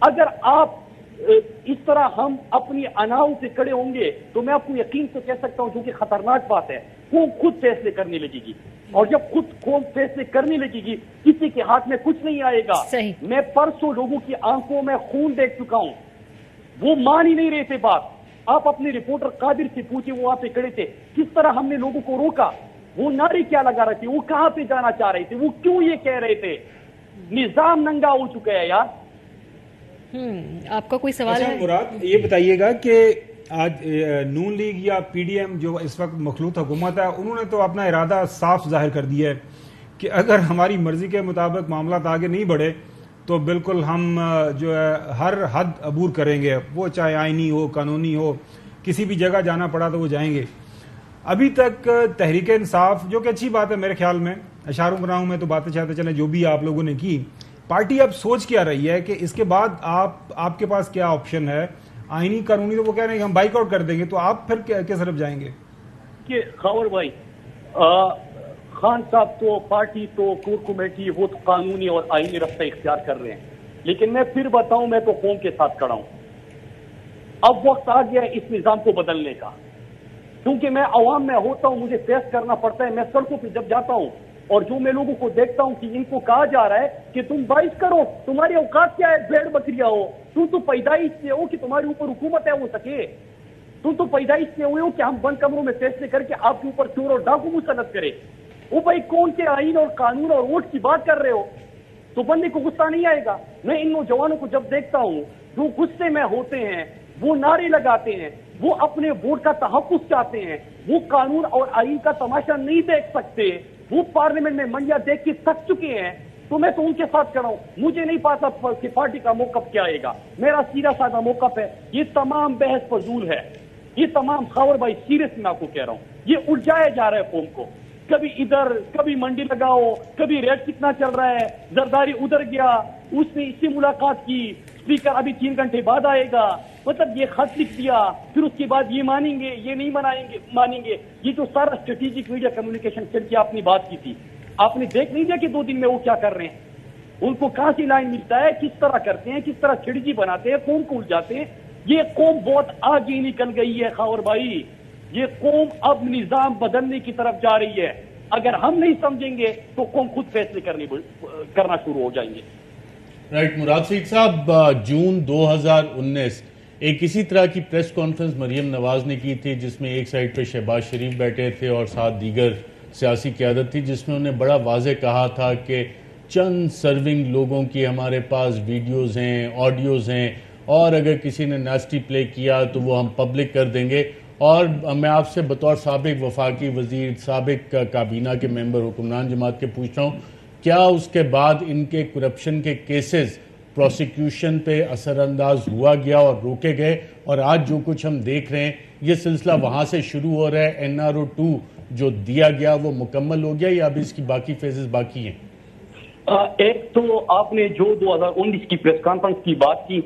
اگر آپ اس طرح ہم اپنی اناؤں سے کھڑے ہوں گے تو میں آپ کو یقین سے کہہ سکتا ہوں جو کہ خطرناک بات ہے، قوم خود فیصلے کرنے لگے گی، اور جب خود قوم فیصلے کرنے لگے گی کسی کے ہاتھ میں کچھ نہیں آئے گا۔ میں پرسوں لوگوں کی آنکھوں میں خون دیکھ چکا ہوں، وہ مان ہی نہیں رہے تھے بات۔ آپ اپنے رپورٹر قادر سے پوچھیں، وہ وہاں پہ کھڑے تھے، کس طرح ہم نے لوگوں کو روکا، وہ نعرے کیا لگا رہے تھے، وہ کہاں پہ جانا چاہ رہے تھے، وہ کیوں یہ کہہ رہے تھے۔ نظام ننگا ہو چکا ہے یار۔ آپ کا کوئی سوال ہے؟ مراد یہ بتائیے گا کہ آج نون لیگ یا پی ڈی ایم جو اس وقت مخلوط حکومت ہے، انہوں نے تو اپنا ارادہ صاف ظاہر کر دیا ہے کہ اگر ہماری مرضی کے مطابق معاملات آگے نہیں بڑھے تو بالکل ہم جو ہے ہر حد عبور کریں گے، وہ چاہے آئینی ہو، قانونی ہو، کسی بھی جگہ جانا پڑا تو وہ جائیں گے۔ ابھی تک تحریک انصاف، جو کہ اچھی بات ہے میرے خیال میں، اشاروں گراہوں میں تو باتیں چاہتے چلیں جو بھی آپ لوگوں نے کی، پارٹی اب سوچ کیا رہی ہے کہ اس کے بعد آپ کے پاس کیا آپشن ہے؟ آئینی قانونی تو وہ کہہ رہے ہیں کہ ہم بائیک آؤٹ کر دیں گے، تو آپ پھر کس طرف جائیں گے؟ کہ خاور بھائی، خان صاحب تو پارٹی تو کور کمیٹی وہ تو قانونی اور آئینی رستہ اختیار کر رہے ہیں، لیکن میں پھر بتاؤں میں تو قوم کے ساتھ کھڑا ہوں۔ اب وقت آ گیا اس نظام کو بدلنے کا، کیونکہ میں عوام میں ہوتا ہوں، مجھے فیس کرنا پڑتا ہے۔ میں سڑکوں پہ جب جاتا ہوں اور جو میں لوگوں کو دیکھتا ہوں کہ ان کو کہا جا رہا ہے کہ تم بائش کرو، تمہاری اوقات کیا ہے، بھیڑ بکریاں ہو، تم تو پیدائش سے ہو کہ تمہارے اوپر حکومت ہے ہو سکے، تم تو پیدائش سے ہوئے ہو کہ ہم بند کمروں میں فیصلے کر کے آپ کے اوپر چور اور ڈاکو مسلط کرے۔ وہ بھائی کون سے آئین اور قانون اور ووٹ کی بات کر رہے ہو؟ تو بندے کو غصہ نہیں آئے گا؟ میں ان نوجوانوں کو جب دیکھتا ہوں جو غصے میں ہوتے ہیں، وہ نعرے لگاتے ہیں، وہ اپنے ووٹ کا تحفظ چاہتے ہیں، وہ قانون اور آئین کا تماشا نہیں دیکھ سکتے، وہ پارلیمنٹ میں منڈیاں دیکھ کے تھک چکے ہیں، تو میں تو ان کے ساتھ کھڑا ہوں۔ مجھے نہیں پتا کہ پارٹی کا موقف کیا آئے گا، میرا سیدھا سادہ موقف ہے، یہ تمام بحث فضول ہے، یہ تمام خاور بھائی سیریس میں آپ کو کہہ رہا ہوں، یہ الجھایا جا رہا ہے قوم کو، کبھی ادھر کبھی منڈی لگاؤ، کبھی ریٹ کتنا چل رہا ہے، زرداری ادھر گیا، اس نے اس سے ملاقات کی، اسپیکر ابھی 3 گھنٹے بعد آئے گا، مطلب یہ خط لکھ دیا، پھر اس کے بعد یہ مانیں گے، یہ نہیں مانیں گے۔ یہ جو سارا اسٹریٹجک میڈیا کمیونیکیشن چل کے آپ نے بات کی تھی، آپ نے دیکھ نہیں دیا کہ 2 دن میں وہ کیا کر رہے ہیں، ان کو کہاں سے لائن ملتا ہے، کس طرح کرتے ہیں، کس طرح اسٹریٹجی بناتے ہیں، قوم کو الجھاتے ہیں۔ یہ قوم بہت آگے نکل گئی ہے خاور بھائی، یہ قوم اب نظام بدلنے کی طرف جا رہی ہے۔ اگر ہم نہیں سمجھیں گے تو قوم خود فیصلے کرنا شروع ہو جائیں گے۔ رائٹ، مراد سعید صاحب، جون 2019 ایک اسی طرح کی پریس کانفرنس مریم نواز نے کی تھی، جس میں ایک سائڈ پہ شہباز شریف بیٹھے تھے اور ساتھ دیگر سیاسی قیادت تھی، جس میں انہوں نے بڑا واضح کہا تھا کہ چند سرونگ لوگوں کی ہمارے پاس ویڈیوز ہیں، آڈیوز ہیں، اور اگر کسی نے نیسٹی پلے کیا تو وہ ہم پبلک کر دیں گے۔ اور میں آپ سے بطور سابق وفاقی وزیر، سابق کابینہ کے ممبر، حکمران جماعت کے پوچھ رہا ہوں، کیا اس کے بعد ان کے کرپشن کے کیسز پروسیکیوشن پہ اثر انداز ہوا گیا اور روکے گئے، اور آج جو کچھ ہم دیکھ رہے ہیں یہ سلسلہ وہاں سے شروع ہو رہا ہے؟ NRO2 جو دیا گیا وہ مکمل ہو گیا یا ابھی اس کی باقی فیزز باقی ہیں؟ ایک تو آپ نے جو 2019 کی پریس کانفرنس کی بات کی،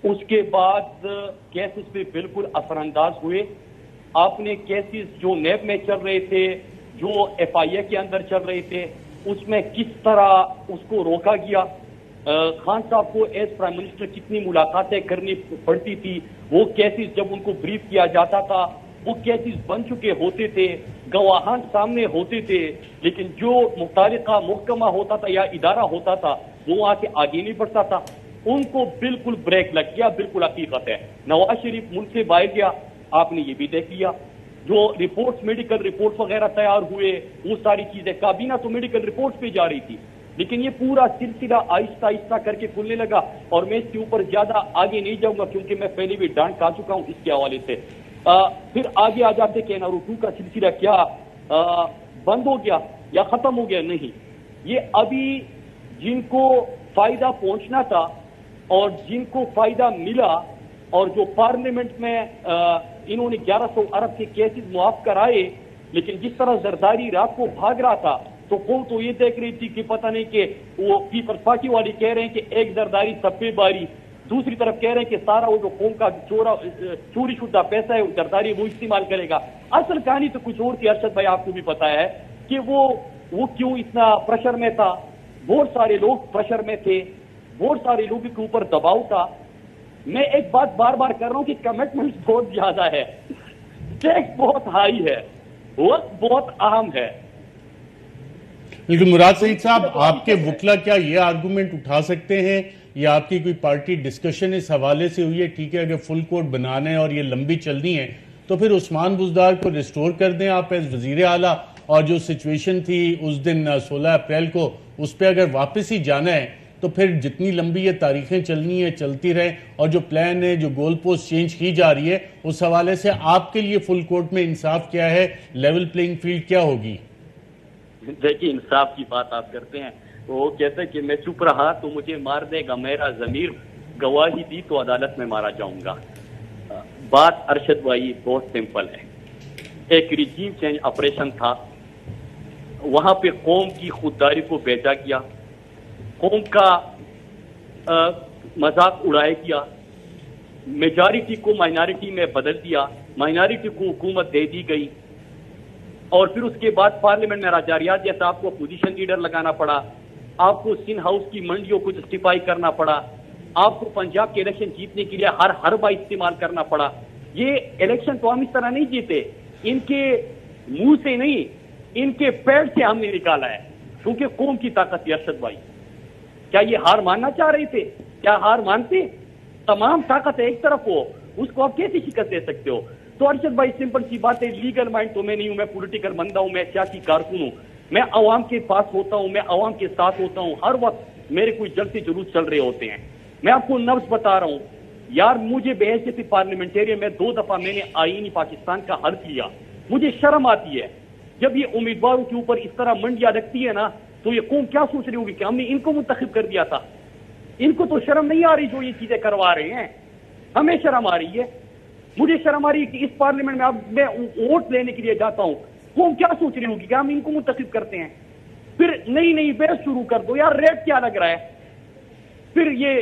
اس کے بعد کیسز پہ بالکل اثر انداز ہوئے۔ آپ نے کیسز جو نیب میں چل رہے تھے، جو FIA کے اندر چل رہے تھے، اس میں کس طرح اس کو روکا گیا۔ خان صاحب کو ایز پرائم منسٹر کتنی ملاقاتیں کرنی پڑتی تھی، وہ کیسز جب ان کو بریف کیا جاتا تھا وہ کیسز بن چکے ہوتے تھے، گواہان سامنے ہوتے تھے، لیکن جو متعلقہ محکمہ ہوتا تھا یا ادارہ ہوتا تھا وہ وہاں سے آگے نہیں بڑھتا تھا۔ ان کو بالکل بریک لگ گیا، بالکل حقیقت ہے۔ نواز شریف ملک سے باہر گیا، آپ نے یہ بھی دیکھ لیا۔ جو رپورٹس، میڈیکل رپورٹس وغیرہ تیار ہوئے، وہ ساری چیزیں، کابینہ تو میڈیکل رپورٹس پہ جا رہی تھی، لیکن یہ پورا سلسلہ آہستہ آہستہ کر کے کھلنے لگا، اور میں اس کے اوپر زیادہ آگے نہیں جاؤں گا کیونکہ میں پہلے بھی ڈانٹ کھا چکا ہوں اس کے حوالے سے۔ پھر آگے آ جاتے کہ NRO2 کا سلسلہ کیا بند ہو گیا یا ختم ہو گیا؟ نہیں، یہ ابھی جن کو فائدہ پہنچنا تھا اور جن کو فائدہ ملا، اور جو پارلیمنٹ میں انہوں نے 1100 ارب کے کیسز معاف کرائے، لیکن جس طرح زرداری رات کو بھاگ رہا تھا تو قوم تو یہ دیکھ رہی تھی کہ پتہ نہیں کہ وہ پیپلز پارٹی والے کہہ رہے ہیں کہ ایک زرداری سب پہ باری، دوسری طرف کہہ رہے ہیں کہ سارا وہ جو قوم کا چوری شدہ پیسہ ہے زرداری وہ استعمال کرے گا۔ اصل کہانی تو کچھ اور تھی ارشد بھائی، آپ کو بھی پتا ہے کہ وہ کیوں اتنا پریشر میں تھا، بہت سارے لوگ پریشر میں تھے، بہت سارے لوگوں کے اوپر دباؤ تھا، میں ایک بات بار بار کر رہا ہوں کہ کمٹمنٹ بہت زیادہ ہے, ٹیکس بہت ہائی ہے, وقت بہت اہم ہے. لیکن مراد سعید صاحب, آپ کے وکلا کیا یہ آرگومنٹ اٹھا سکتے ہیں یا آپ کی کوئی پارٹی ڈسکشن اس حوالے سے ہوئی ہے, ٹھیک ہے اگر فل کورٹ بنانا ہے اور یہ لمبی چلنی ہے تو پھر عثمان بزدار کو ریسٹور کر دیں آپ ایز وزیر اعلیٰ, اور جو سچویشن تھی اس دن 16 اپریل کو اس پہ اگر واپس ہی جانا ہے تو پھر جتنی لمبی یہ تاریخیں چلنی ہے چلتی رہیں, اور جو پلان ہے, جو گول پوسٹ چینج کی جا رہی ہے, اس حوالے سے آپ کے لیے فل کورٹ میں انصاف کیا ہے, لیول پلینگ فیلڈ کیا ہوگی؟ دیکھیے انصاف کی بات آپ کرتے ہیں, وہ کہتے ہیں کہ میں چپ رہا تو مجھے مار دے گا میرا ضمیر, گواہی دی تو عدالت میں مارا جاؤں گا. بات ارشد بھائی بہت سمپل ہے. ایک ریجیم چینج آپریشن تھا, وہاں پہ قوم کی خودداری کو بیجا کیا, قوم کا مذاق اڑایا کیا, میجارٹی کو مائنارٹی میں بدل دیا, مائنارٹی کو حکومت دے دی گئی, اور پھر اس کے بعد پارلیمنٹ میں راجاریات جیسا آپ کو اپوزیشن لیڈر لگانا پڑا, آپ کو سندھ ہاؤس کی منڈیوں کو جسٹیفائی کرنا پڑا, آپ کو پنجاب کے الیکشن جیتنے کے لیے ہر حربہ استعمال کرنا پڑا. یہ الیکشن تو ہم اس طرح نہیں جیتے, ان کے منہ سے نہیں, ان کے پیٹ سے ہم نے نکالا ہے, کیونکہ قوم کی طاقت ہے. ارشد بھائی کیا یہ ہار ماننا چاہ رہے تھے؟ کیا ہار مانتے؟ تمام طاقت ایک طرف ہو, اس کو آپ کیسے شکست دے سکتے ہو؟ تو ارشد بھائی سمپل سی بات ہے, لیگل مائنڈ تو میں نہیں ہوں, میں پولیٹیکل بندہ ہوں, میں سیاسی کارکن ہوں, میں عوام کے پاس ہوتا ہوں, میں عوام کے ساتھ ہوتا ہوں, ہر وقت میرے کوئی جلسے جلوس چل رہے ہوتے ہیں. میں آپ کو نبض بتا رہا ہوں یار, مجھے بحیثیت پارلیمنٹیرین میں 2 دفعہ میں نے آئینی پاکستان کا حل کیا, مجھے شرم آتی ہے جب یہ امیدواروں کے اوپر اس طرح منڈیاں رکھتی ہے نا, تو یہ قوم کیا سوچ رہی ہوگی کہ ہم نے ان کو منتخب کر دیا تھا. ان کو تو شرم نہیں آ رہی جو یہ چیزیں کروا رہے ہیں, ہمیں شرم آ رہی ہے. مجھے شرم آ رہی ہے کہ اس پارلیمنٹ میں اب میں ووٹ لینے کے لیے جاتا ہوں, قوم کیا سوچ رہی ہوگی کہ ہم ان کو منتخب کرتے ہیں. پھر نئی بحث شروع کر دو یار, ریٹ کیا لگ رہا ہے, پھر یہ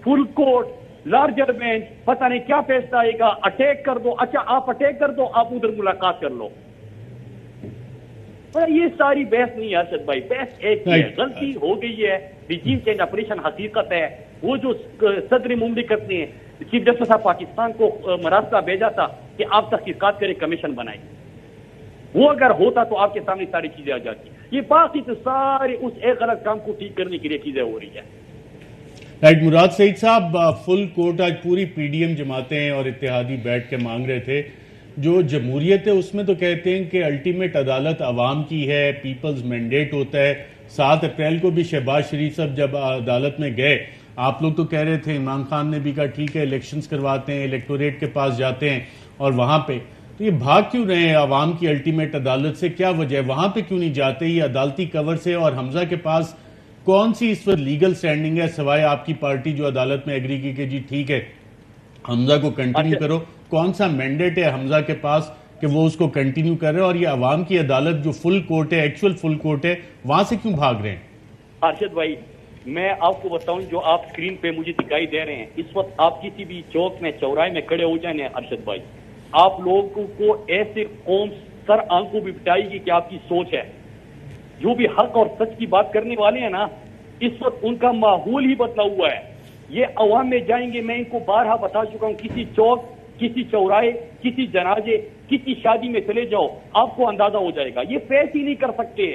فل کورٹ, لارجر بینچ, پتہ نہیں کیا فیصلہ آئے گا, اٹیک کر دو. اچھا آپ اٹیک کر دو, آپ ادھر ملاقات کر لو. یہ ساری بحث نہیں ہے ارشد بھائی, بحث ایک ہی ہے, غلطی ہو گئی ہے, ریجیم چینج آپریشن حقیقت ہے. وہ جو صدر مملکت نے چیف جسٹس آف پاکستان کو مراسلہ بھیجا تھا کہ آپ تحقیقات کریں, کمیشن بنائیں, وہ اگر ہوتا تو آپ کے سامنے ساری چیزیں آ جاتی. یہ باقی تو سارے اس ایک غلط کام کو ٹھیک کرنے کے لیے چیزیں ہو رہی ہیں. رائٹ, مراد سعید صاحب, فل کورٹ آج پوری پی ڈی ایم جماعتیں اور اتحادی بیٹھ کے مانگ رہے تھے. جو جمہوریت ہے اس میں تو کہتے ہیں کہ الٹیمیٹ عدالت عوام کی ہے, پیپلز مینڈیٹ ہوتا ہے. 7 اپریل کو بھی شہباز شریف صاحب جب عدالت میں گئے, آپ لوگ تو کہہ رہے تھے, عمران خان نے بھی کہا ٹھیک ہے الیکشنز کرواتے ہیں, الیکٹوریٹ کے پاس جاتے ہیں, اور وہاں پہ تو یہ بھاگ کیوں رہے ہیں عوام کی الٹیمیٹ عدالت سے؟ کیا وجہ ہے وہاں پہ کیوں نہیں جاتے یہ عدالتی کور سے؟ اور حمزہ کے پاس کون سی اس وقت لیگل سٹینڈنگ ہے سوائے آپ کی پارٹی جو عدالت میں ایگری کی کہ جی ٹھیک ہے حمزہ کو کنٹینیو کرو؟ کون سا مینڈیٹ ہے حمزہ کے پاس کہ وہ اس کو کنٹینیو کر رہے ہیں؟ اور یہ عوام کی عدالت جو فل کورٹ ہے, ایکچول فل کورٹ ہے, وہاں سے کیوں بھاگ رہے ہیں؟ ارشد بھائی میں آپ کو بتاؤں, جو آپ سکرین پہ مجھے دکھائی دے رہے ہیں اس وقت, آپ کسی بھی چوک میں چوراہے میں کھڑے ہو جائیں ارشد بھائی, آپ لوگوں کو ایسے قوم سر آنکھوں بھی بٹائے گی کہ آپ کی سوچ ہے. جو بھی حق اور سچ کی بات کرنے والے ہیں نا, اس وقت ان کا ماحول ہی بدلا ہوا ہے. یہ عوام میں جائیں گے, میں ان کو بارہا بتا چکا ہوں, کسی چوک, کسی چوراہے, کسی جنازے, کسی شادی میں چلے جاؤ, آپ کو اندازہ ہو جائے گا. یہ فیس ہی نہیں کر سکتے.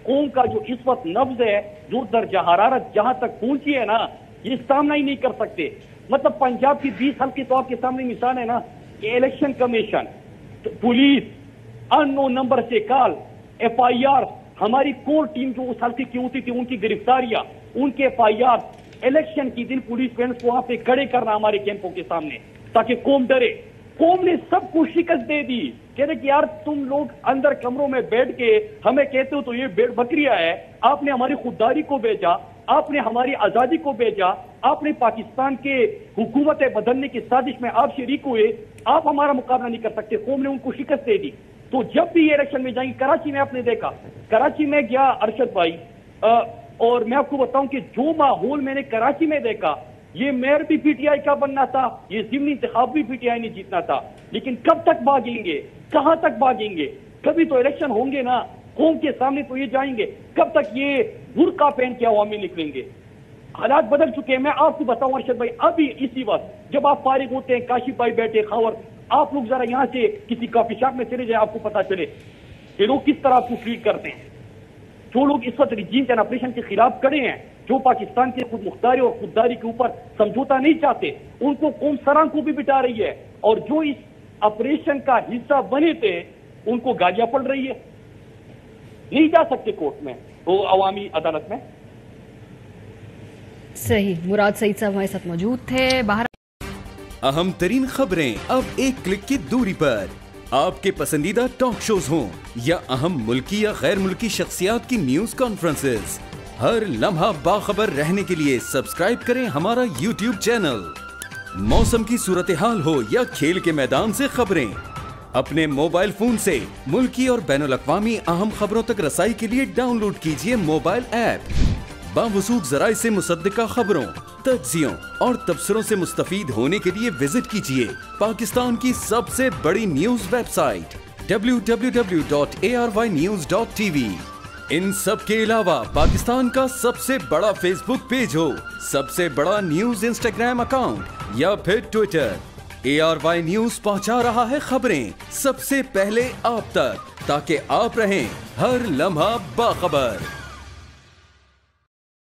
قوم کا جو اس وقت نبض ہے, جو درجہ حرارت جہاں تک پہنچی ہے نا, یہ سامنا ہی نہیں کر سکتے. مطلب پنجاب کی 20 حلقے تو آپ کے سامنے مثال ہے نا, کہ الیکشن کمیشن, پولیس, ان نون نمبر سے کال, ایف آئی آر, ہماری کور ٹیم جو اس حلقے کی ہوتی تھی ان کی گرفتاریاں, ان کے ایف آئی آر, الیکشن کی دن پولیس وینس کو وہاں پہ کھڑے کرنا ہمارے کیمپوں کے سامنے تاکہ قوم ڈرے. قوم نے سب کو شکست دے دی. کہتے کہ یار تم لوگ اندر کمروں میں بیٹھ کے ہمیں کہتے ہو تو یہ بیڑ بکریا ہے. آپ نے ہماری خودداری کو بیچا, آپ نے ہماری آزادی کو بیچا, آپ نے پاکستان کے حکومت بدلنے کی سازش میں آپ شریک ہوئے, آپ ہمارا مقابلہ نہیں کر سکتے. قوم نے ان کو شکست دے دی. تو جب بھی یہ الیکشن میں جائیں گے, کراچی میں آپ نے دیکھا, کراچی میں گیا ارشد بھائی, اور میں آپ کو بتاؤں کہ جو ماحول میں نے کراچی میں دیکھا, یہ میئر بھی پی ٹی آئی کا بننا تھا, یہ ضمنی انتخاب بھی پی ٹی آئی نے جیتنا تھا. لیکن کب تک بھاگیں گے, کہاں تک بھاگیں گے؟ کبھی تو الیکشن ہوں گے نا, قوم کے سامنے تو یہ جائیں گے. کب تک یہ برقع پہن کے عوامی نکلیں گے؟ حالات بدل چکے ہیں. میں آپ کو بتاؤں ارشد بھائی, ابھی اسی وقت جب آپ فارغ ہوتے ہیں, کاشف بھائی بیٹھے, خاور, آپ لوگ ذرا یہاں سے کسی کافی شاپ میں چلے جائیں, آپ کو پتا چلے کہ لوگ کس طرح آپ کو ٹریٹ کرتے ہیں. جو لوگ اس وقت ریجیم اینڈ آپریشن کے خلاف کھڑے ہیں, جو پاکستان کے خود مختاری اور خودداری کے اوپر سمجھوتا نہیں چاہتے, ان کو قوم سران کو بھی بٹا رہی ہے, اور جو اس آپریشن کا حصہ بنے تھے ان کو گالیاں پڑ رہی ہے. نہیں جا سکتے کورٹ میں, وہ عوامی عدالت میں. صحیح. مراد سعید صاحب ہمارے ساتھ موجود تھے. باہر اہم ترین خبریں اب ایک کلک کی دوری پر. آپ کے پسندیدہ ٹاک شوز ہوں یا اہم ملکی یا غیر ملکی شخصیات کی نیوز کانفرنسز, ہر لمحہ باخبر رہنے کے لیے سبسکرائب کریں ہمارا یوٹیوب چینل. موسم کی صورتحال ہو یا کھیل کے میدان سے خبریں, اپنے موبائل فون سے ملکی اور بین الاقوامی اہم خبروں تک رسائی کے لیے ڈاؤن لوڈ کیجیے موبائل ایپ. باوثوق ذرائع سے مصدقہ خبروں, تجزیوں اور تبصروں سے مستفید ہونے کے لیے وزٹ کیجیے پاکستان کی سب سے بڑی نیوز ویب سائٹ www.arYnews.tv. ان سب کے علاوہ پاکستان کا سب سے بڑا فیس بک پیج ہو, سب سے بڑا نیوز انسٹاگرام اکاؤنٹ یا پھر ٹویٹر, ARY نیوز پہنچا رہا ہے خبریں سب سے پہلے آپ تک, تاکہ آپ رہیں ہر لمحہ باخبر.